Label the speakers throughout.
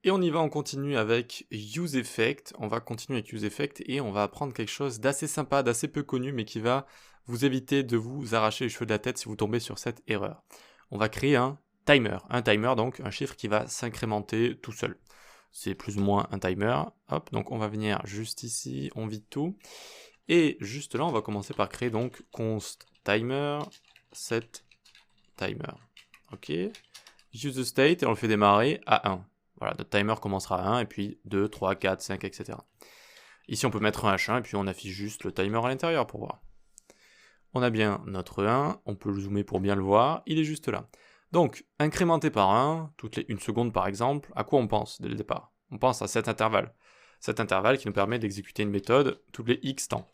Speaker 1: Et on y va, on continue avec UseEffect. On va continuer avec UseEffect et on va apprendre quelque chose d'assez sympa, d'assez peu connu, mais qui va vous éviter de vous arracher les cheveux de la tête si vous tombez sur cette erreur. On va créer un timer. Un timer, donc un chiffre qui va s'incrémenter tout seul. C'est plus ou moins un timer. Hop, donc on va venir juste ici, on vide tout. Et juste là, on va commencer par créer donc const timer, set timer. Ok. UseState et on le fait démarrer à 1. Voilà, notre timer commencera à 1 et puis 2, 3, 4, 5, etc. Ici, on peut mettre un H1 et puis on affiche juste le timer à l'intérieur pour voir. On a bien notre 1, on peut le zoomer pour bien le voir, il est juste là. Donc, incrémenté par 1, toutes les 1 seconde par exemple, à quoi on pense dès le départ? On pense à cet intervalle. Cet intervalle qui nous permet d'exécuter une méthode toutes les X temps.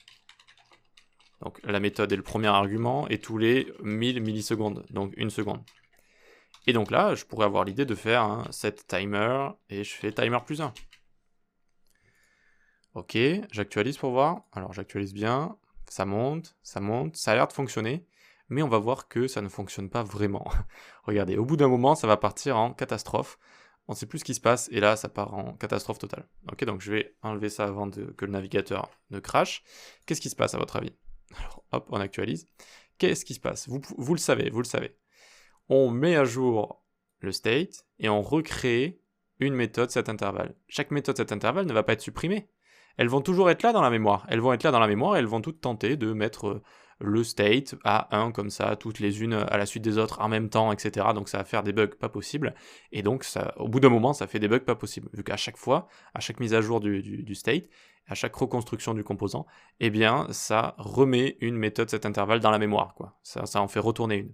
Speaker 1: Donc la méthode est le premier argument et tous les 1000 millisecondes, donc 1 seconde. Et donc là, je pourrais avoir l'idée de faire un set timer et je fais timer plus 1. Ok, j'actualise pour voir. Alors j'actualise bien, ça monte, ça a l'air de fonctionner, mais on va voir que ça ne fonctionne pas vraiment. Regardez, au bout d'un moment, ça va partir en catastrophe. On ne sait plus ce qui se passe et là, ça part en catastrophe totale. Ok, donc je vais enlever ça avant que le navigateur ne crache. Qu'est-ce qui se passe à votre avis? Alors hop, on actualise. Qu'est-ce qui se passe? Vous le savez, vous le savez. On met à jour le state et on recrée une méthode setIntervalle. Chaque méthode setIntervalle ne va pas être supprimée. Elles vont toujours être là dans la mémoire. Elles vont être là dans la mémoire et elles vont toutes tenter de mettre le state à 1 comme ça, toutes les unes à la suite des autres en même temps, etc. Donc ça va faire des bugs pas possibles. Et donc ça, au bout d'un moment, ça fait des bugs pas possibles. Vu qu'à chaque fois, à chaque mise à jour du state, à chaque reconstruction du composant, eh bien ça remet une méthode setIntervalle dans la mémoire, quoi. Ça en fait retourner une.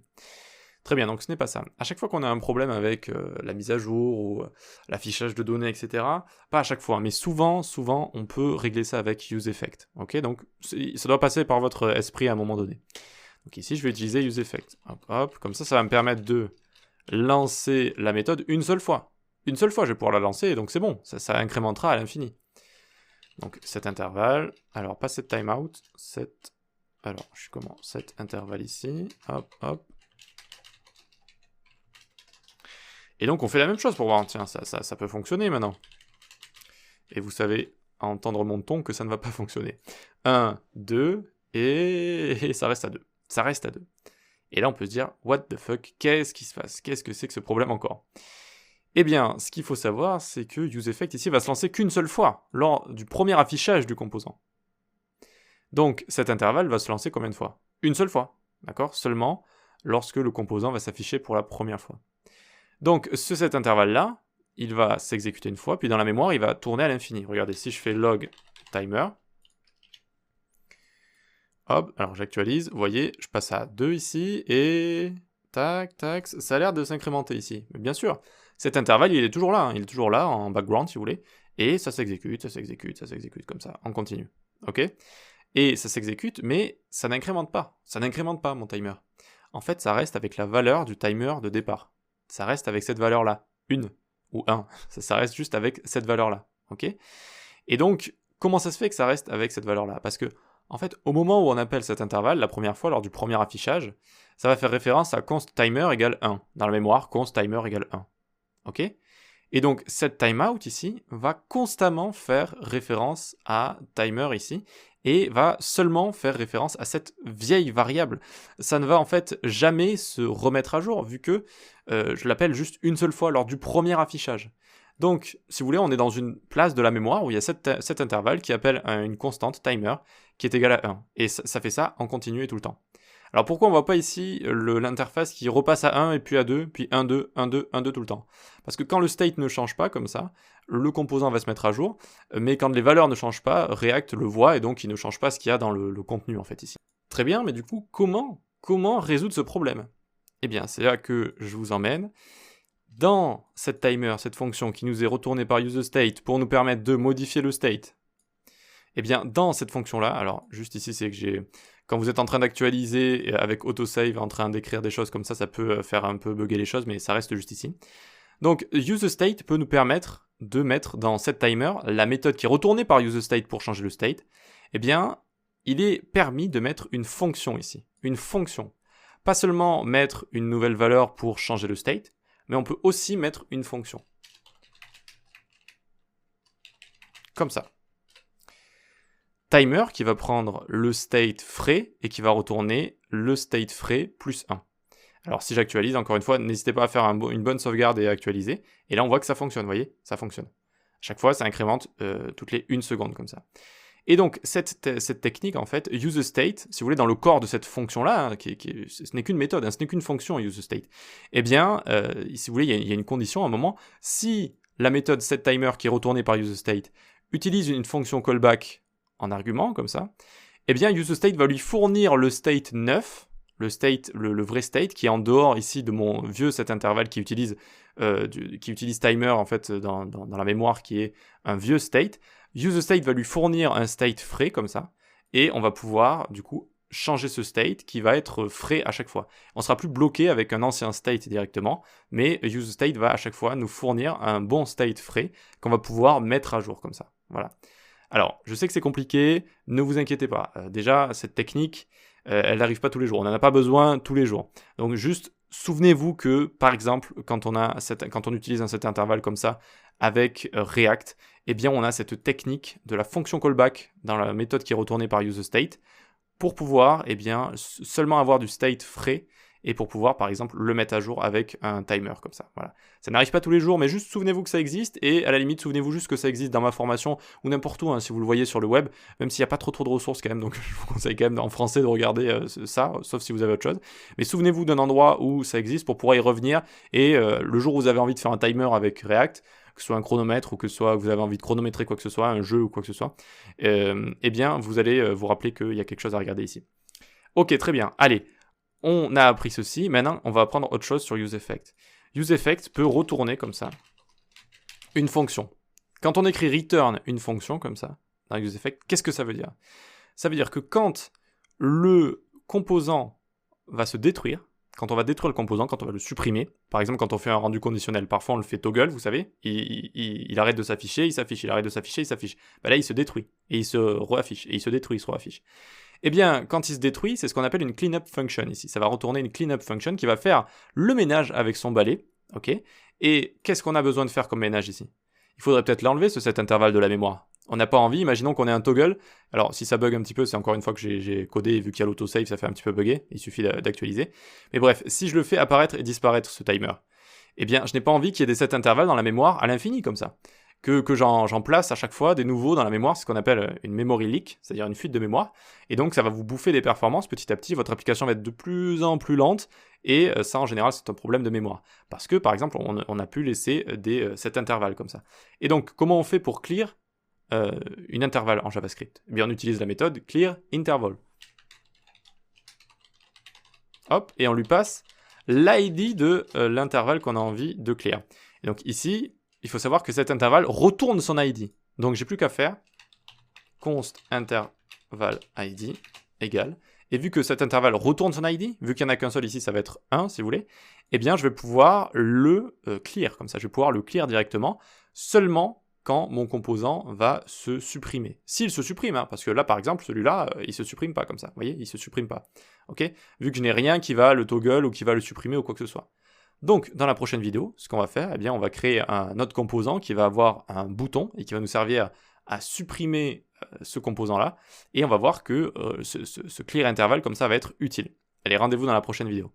Speaker 1: Très bien, donc ce n'est pas ça. À chaque fois qu'on a un problème avec la mise à jour ou l'affichage de données, etc., pas à chaque fois, mais souvent, on peut régler ça avec UseEffect. Ok, donc ça doit passer par votre esprit à un moment donné. Donc ici, je vais utiliser UseEffect. Hop, hop, comme ça va me permettre de lancer la méthode une seule fois. Une seule fois, je vais pouvoir la lancer, et donc c'est bon, ça incrémentera à l'infini. Donc cet intervalle, alors pas set timeout, alors je suis comment? Set intervalle ici, hop, hop. Et donc on fait la même chose pour voir, tiens, ça peut fonctionner maintenant. Et vous savez, à entendre mon ton, que ça ne va pas fonctionner. 1, 2, et ça reste à 2. Ça reste à 2. Et là on peut se dire, what the fuck, qu'est-ce qui se passe? Qu'est-ce que c'est que ce problème encore? Eh bien, ce qu'il faut savoir, c'est que UseEffect ici va se lancer qu'une seule fois, lors du premier affichage du composant. Donc cet intervalle va se lancer combien de fois? Une seule fois, d'accord? Seulement lorsque le composant va s'afficher pour la première fois. Donc, cet intervalle-là, il va s'exécuter une fois, puis dans la mémoire, il va tourner à l'infini. Regardez, si je fais log timer, hop, alors j'actualise, vous voyez, je passe à 2 ici, et tac, tac, ça a l'air de s'incrémenter ici. Mais bien sûr, cet intervalle, il est toujours là, il est toujours là, en background, si vous voulez, et ça s'exécute, comme ça, en continu. Ok? Et ça s'exécute, mais ça n'incrémente pas. Ça n'incrémente pas, mon timer. En fait, ça reste avec la valeur du timer de départ. Ça reste avec cette valeur-là, 1 ou 1. Ça reste juste avec cette valeur-là, ok? Et donc, comment ça se fait que ça reste avec cette valeur-là? Parce que, en fait, au moment où on appelle cet intervalle, la première fois, lors du premier affichage, ça va faire référence à const timer égale 1. Dans la mémoire, const timer égale 1, ok? Et donc, cette timeout ici va constamment faire référence à timer ici, et va seulement faire référence à cette vieille variable. Ça ne va en fait jamais se remettre à jour, vu que je l'appelle juste une seule fois lors du premier affichage. Donc, si vous voulez, on est dans une place de la mémoire où il y a cet intervalle qui appelle une constante, timer, qui est égale à 1. Et ça fait ça en continu et tout le temps. Alors pourquoi on voit pas ici l'interface qui repasse à 1 et puis à 2, puis 1, 2, 1, 2, 1, 2 tout le temps? Parce que quand le state ne change pas comme ça, le composant va se mettre à jour, mais quand les valeurs ne changent pas, React le voit et donc il ne change pas ce qu'il y a dans le contenu en fait ici. Très bien, mais du coup, comment résoudre ce problème? Eh bien, c'est là que je vous emmène. Dans cette timer, cette fonction qui nous est retournée par useState pour nous permettre de modifier le state, eh bien, dans cette fonction-là, alors juste ici, c'est que quand vous êtes en train d'actualiser avec autosave, en train d'écrire des choses comme ça peut faire un peu bugger les choses, mais ça reste juste ici. Donc, useState peut nous permettre de mettre dans cette timer la méthode qui est retournée par useState pour changer le state. Eh bien, il est permis de mettre une fonction ici, une fonction. Pas seulement mettre une nouvelle valeur pour changer le state, mais on peut aussi mettre une fonction. comme ça. Timer qui va prendre le state frais et qui va retourner le state frais plus 1. Alors si j'actualise, encore une fois, n'hésitez pas à faire une bonne sauvegarde et à actualiser. Et là, on voit que ça fonctionne, vous voyez, ça fonctionne. À chaque fois, ça incrémente toutes les 1 seconde comme ça. Et donc, cette technique, en fait, useState, si vous voulez, dans le corps de cette fonction-là, hein, ce n'est qu'une méthode, hein, ce n'est qu'une fonction, useState, eh bien, si vous voulez, il y a une condition à un moment. Si la méthode setTimer qui est retournée par useState utilise une fonction callback en argument, comme ça, eh bien, useState va lui fournir le state 9, le vrai state, qui est en dehors ici de mon vieux set intervalle qui utilise timer, en fait, dans la mémoire, qui est un vieux state. useState va lui fournir un state frais, comme ça, et on va pouvoir, du coup, changer ce state qui va être frais à chaque fois. On ne sera plus bloqué avec un ancien state directement, mais useState va à chaque fois nous fournir un bon state frais qu'on va pouvoir mettre à jour, comme ça. Voilà. Alors, je sais que c'est compliqué, ne vous inquiétez pas. Déjà, cette technique, elle n'arrive pas tous les jours. On n'en a pas besoin tous les jours. Donc, juste souvenez-vous que, par exemple, quand on utilise un set intervalle comme ça avec React, eh bien, on a cette technique de la fonction callback dans la méthode qui est retournée par useState pour pouvoir, eh bien, seulement avoir du state frais et pour pouvoir, par exemple, le mettre à jour avec un timer comme ça. Voilà. Ça n'arrive pas tous les jours, mais juste souvenez-vous que ça existe, et à la limite, souvenez-vous juste que ça existe dans ma formation, ou n'importe où, hein, si vous le voyez sur le web, même s'il n'y a pas trop de ressources quand même, donc je vous conseille quand même en français de regarder ça, sauf si vous avez autre chose. Mais souvenez-vous d'un endroit où ça existe pour pouvoir y revenir, et le jour où vous avez envie de faire un timer avec React, que ce soit un chronomètre, ou que ce soit vous avez envie de chronométrer quoi que ce soit, un jeu ou quoi que ce soit, eh bien, vous allez vous rappeler qu'il y a quelque chose à regarder ici. Ok, très bien. Allez. On a appris ceci, maintenant on va apprendre autre chose sur useEffect. useEffect peut retourner comme ça une fonction. Quand on écrit return une fonction comme ça, dans useEffect, qu'est-ce que ça veut dire? Ça veut dire que quand le composant va se détruire, quand on va détruire le composant, quand on va le supprimer, par exemple quand on fait un rendu conditionnel, parfois on le fait toggle, vous savez, il arrête de s'afficher, il s'affiche, il arrête de s'afficher, il s'affiche. Là il se détruit, et il se réaffiche, et il se détruit, il se réaffiche. Eh bien, quand il se détruit, c'est ce qu'on appelle une cleanup function ici. Ça va retourner une cleanup function qui va faire le ménage avec son balai, ok? Et qu'est-ce qu'on a besoin de faire comme ménage ici? Il faudrait peut-être l'enlever, cet intervalle de la mémoire. On n'a pas envie, imaginons qu'on ait un toggle. Alors, si ça bug un petit peu, c'est encore une fois que j'ai codé, et vu qu'il y a l'autosave, ça fait un petit peu bugger, il suffit d'actualiser. Mais bref, si je le fais apparaître et disparaître, ce timer, eh bien, je n'ai pas envie qu'il y ait des set intervalles dans la mémoire à l'infini, comme ça. Que j'en place à chaque fois des nouveaux dans la mémoire, c'est ce qu'on appelle une memory leak, c'est-à-dire une fuite de mémoire, et donc ça va vous bouffer des performances petit à petit, votre application va être de plus en plus lente, et ça en général c'est un problème de mémoire, parce que par exemple on a pu laisser cet intervalle comme ça. Et donc comment on fait pour clear une intervalle en JavaScript? Eh bien on utilise la méthode clear interval. Hop, et on lui passe l'ID de l'intervalle qu'on a envie de clear. Et donc ici, il faut savoir que cet intervalle retourne son ID. Donc j'ai plus qu'à faire const interval ID égale. Et vu que cet intervalle retourne son ID, vu qu'il n'y en a qu'un seul ici, ça va être 1 si vous voulez, eh bien je vais pouvoir le clear, comme ça je vais pouvoir le clear directement, seulement quand mon composant va se supprimer. S'il se supprime, hein, parce que là par exemple celui-là, il se supprime pas comme ça, vous voyez, il se supprime pas. Ok, vu que je n'ai rien qui va le toggle ou qui va le supprimer ou quoi que ce soit. Donc, dans la prochaine vidéo, ce qu'on va faire, eh bien, on va créer un autre composant qui va avoir un bouton et qui va nous servir à supprimer ce composant-là. Et on va voir que ce clear interval, comme ça, va être utile. Allez, rendez-vous dans la prochaine vidéo.